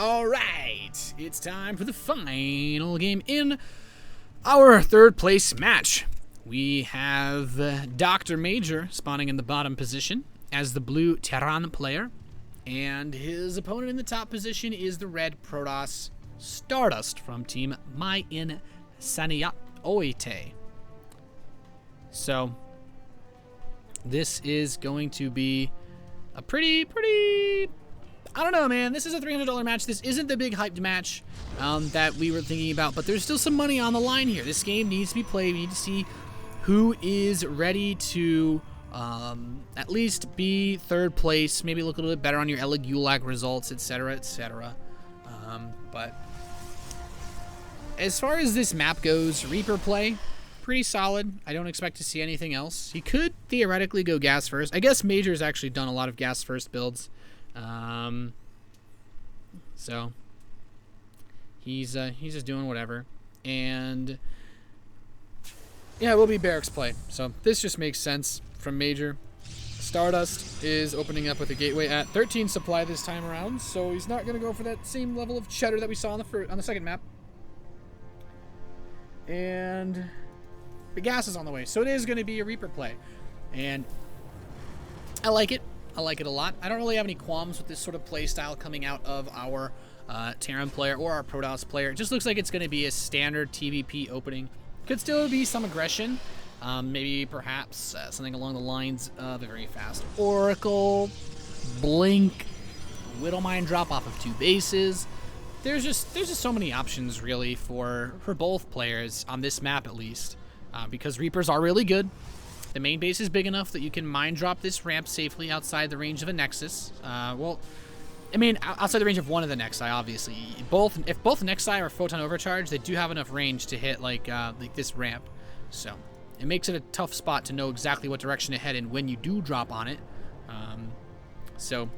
All right, it's time for the final game in our third place match. We have Dr. Major spawning in the bottom position as the blue Terran player, and his opponent in the top position is the red Protoss Stardust from Team Mayin Saniyat Oite. So this is going to be a pretty, I don't know, man. This is a $300 match. This isn't the big hyped match that we were thinking about, but there's still some money on the line here. This game needs to be played. We need to see who is ready to at least be third place, maybe look a little bit better on your Gulag results, etc., etc. But as far as this map goes, Reaper play, pretty solid. I don't expect to see anything else. He could theoretically go gas first. I guess Major's actually done a lot of gas first builds. So he's just doing whatever. And yeah, it will be Barracks play. So this just makes sense from Major. Stardust is opening up with a gateway at 13 supply this time around, so he's not going to go for that same level of cheddar that we saw on the second map. And the gas is on the way, so it is going to be a Reaper play. And I like it. I like it a lot. I don't really have any qualms with this sort of play style coming out of our Terran player or our Protoss player. It just looks like it's going to be a standard TVP opening. Could still be some aggression. Maybe perhaps something along the lines of a very fast Oracle, Blink, Widowmine drop off of 2 bases. There's just so many options really for both players on this map at least, because Reapers are really good. The main base is big enough that you can mine drop this ramp safely outside the range of a Nexus. Well, I mean, outside the range of one of the Nexi, obviously. If both Nexi are Photon Overcharge, they do have enough range to hit like this ramp. So it makes it a tough spot to know exactly what direction to head in when you do drop on it. So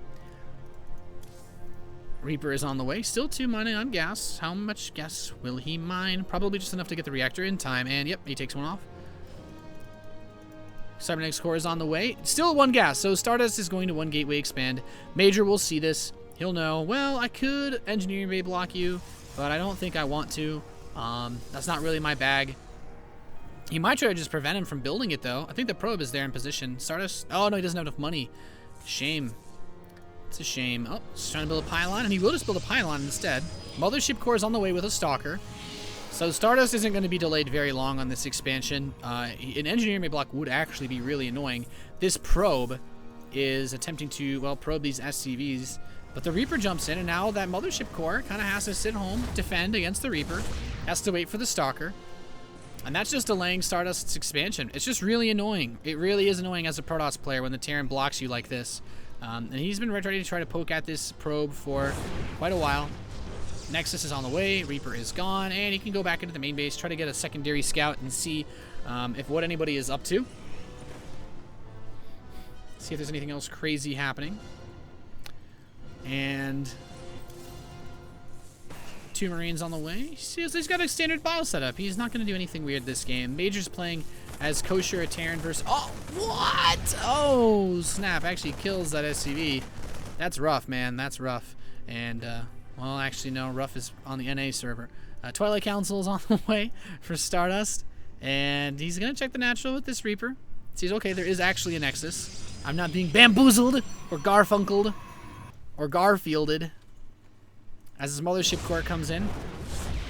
Reaper is on the way, still 2 mining on gas. How much gas will he mine? Probably just enough to get the reactor in time, and yep, he takes one off. Cybernetics Core is on the way. Still 1 gas, so Stardust is going to 1 gateway expand. Major will see this. He'll know, well, I could engineering bay block you, but I don't think I want to. That's not really my bag. He might try to just prevent him from building it, though. I think the probe is there in position. Stardust, oh no, he doesn't have enough money. Shame. It's a shame. Oh, he's trying to build a pylon, and he will just build a pylon instead. Mothership Core is on the way with a Stalker. So Stardust isn't going to be delayed very long on this expansion. An engineering bay block would actually be really annoying. This probe is attempting to, well, probe these SCVs. But the Reaper jumps in, and now that Mothership Core kind of has to sit home, defend against the Reaper. Has to wait for the Stalker. And that's just delaying Stardust's expansion. It's just really annoying. It really is annoying as a Protoss player when the Terran blocks you like this. And he's been ready to try to poke at this probe for quite a while. Nexus is on the way, Reaper is gone, and he can go back into the main base, try to get a secondary scout and see if what anybody is up to. See if there's anything else crazy happening. And 2 Marines on the way. He's got a standard bio setup. He's not going to do anything weird this game. Major's playing as Kosher, a Terran versus... Oh, what? Oh, snap. Actually kills that SCV. That's rough, man. That's rough. And, well, actually, no. Rough is on the NA server. Twilight Council is on the way for Stardust. And he's going to check the natural with this Reaper. Sees, okay, there is actually a Nexus. I'm not being bamboozled or garfunkled or Garfielded. As his Mothership Core comes in,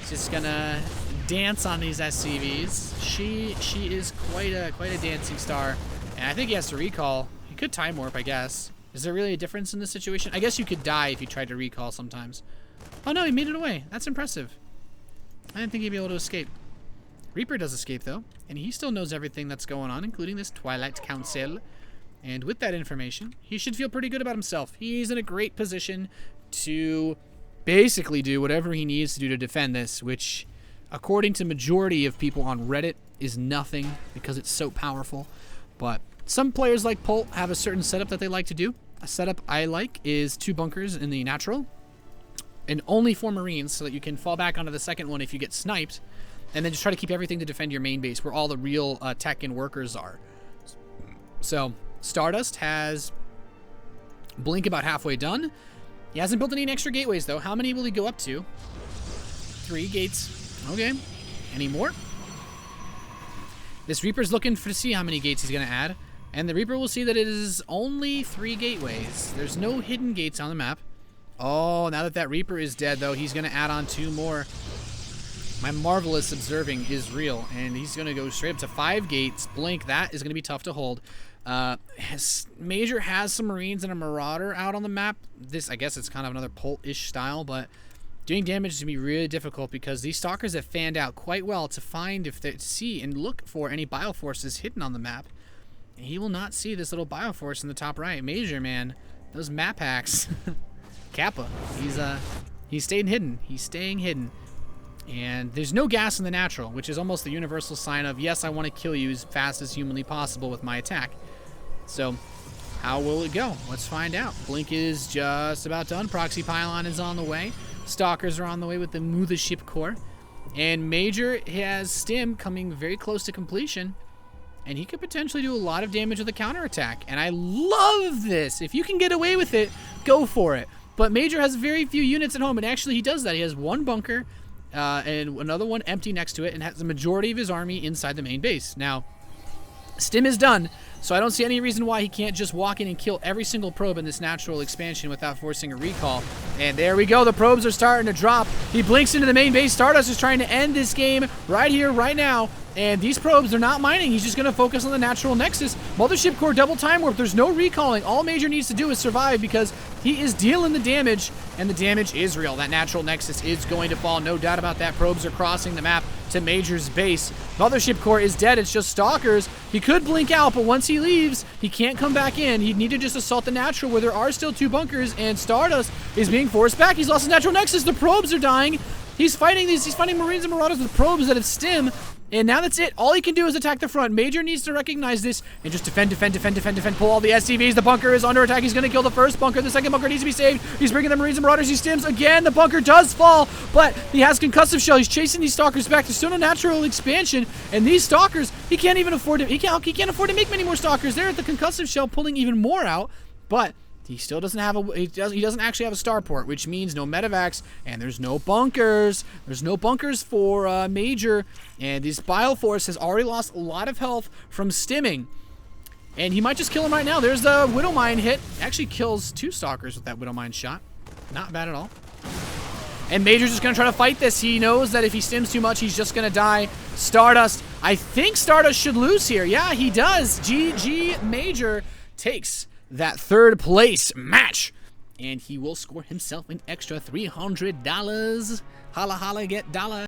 he's just gonna dance on these SCVs. She is quite a dancing star, and I think he has to recall. He could time warp, I guess. Is there really a difference in this situation? I guess you could die if you tried to recall sometimes. Oh no, he made it away. That's impressive. I didn't think he'd be able to escape. Reaper does escape though, and he still knows everything that's going on, including this Twilight Council. And with that information, he should feel pretty good about himself. He's in a great position to basically do whatever he needs to do to defend this, which, according to majority of people on Reddit, is nothing because it's so powerful. But some players like Polt have a certain setup that they like to do. A setup I like is 2 bunkers in the natural and only 4 Marines so that you can fall back onto the second one if you get sniped, and then just try to keep everything to defend your main base where all the real tech and workers are. So Stardust has Blink about halfway done. He hasn't built any extra gateways, though. How many will he go up to? 3 gates. Okay. Any more? This Reaper's looking to see how many gates he's going to add. And the Reaper will see that it is only 3 gateways. There's no hidden gates on the map. Oh, now that that Reaper is dead, though, he's going to add on 2 more. My marvelous observing is real. And he's going to go straight up to 5 gates. Blink, that is going to be tough to hold. Major has some Marines and a Marauder out on the map. This, I guess it's kind of another Pult-ish style, but doing damage is going to be really difficult because these Stalkers have fanned out quite well to find if they see and look for any Bioforces hidden on the map. And he will not see this little Bioforce in the top right. Major, man, those map hacks. Kappa, he's staying hidden. He's staying hidden. And there's no gas in the natural, which is almost the universal sign of, yes, I want to kill you as fast as humanly possible with my attack. So, how will it go? Let's find out. Blink is just about done. Proxy Pylon is on the way. Stalkers are on the way with the Mothership Core. And Major has Stim coming very close to completion. And he could potentially do a lot of damage with a counterattack. And I love this. If you can get away with it, go for it. But Major has very few units at home. And actually, he does that. He has 1 bunker and another one empty next to it. And has the majority of his army inside the main base. Now, Stim is done. So I don't see any reason why he can't just walk in and kill every single probe in this natural expansion without forcing a recall. And there we go. The probes are starting to drop. He blinks into the main base. Stardust is trying to end this game right here, right now. And these probes are not mining. He's just going to focus on the natural nexus. Mothership Core double time warp. There's no recalling. All Major needs to do is survive because he is dealing the damage, and the damage is real. That natural nexus is going to fall. No doubt about that. Probes are crossing the map to Major's base. Mothership Core is dead. It's just Stalkers. He could blink out, but once he leaves, he can't come back in. He'd need to just assault the natural where there are still 2 bunkers, and Stardust is being forced back. He's lost his natural nexus. The probes are dying. He's fighting Marines and Marauders with probes that have Stim. And now that's it. All he can do is attack the front. Major needs to recognize this and just defend. Pull all the SCVs. The bunker is under attack. He's going to kill the first bunker. The second bunker needs to be saved. He's bringing the Marines and Marauders. He stims again. The bunker does fall, but he has concussive shell. He's chasing these Stalkers back. There's still no natural expansion, and these Stalkers, he can't even afford to. He can't afford to make many more Stalkers. They're at the concussive shell, pulling even more out, but he still doesn't have he doesn't actually have a starport, which means no medevacs, and there's no bunkers. There's no bunkers for Major, and this Bioforce has already lost a lot of health from stimming. And he might just kill him right now. There's the Widow Mine hit. Actually kills 2 Stalkers with that Widow Mine shot. Not bad at all. And Major's just going to try to fight this. He knows that if he stims too much, he's just going to die. Stardust. I think Stardust should lose here. Yeah, he does. GG Major takes that 3rd place match, and he will score himself an extra $300. Holla holla, get dollar.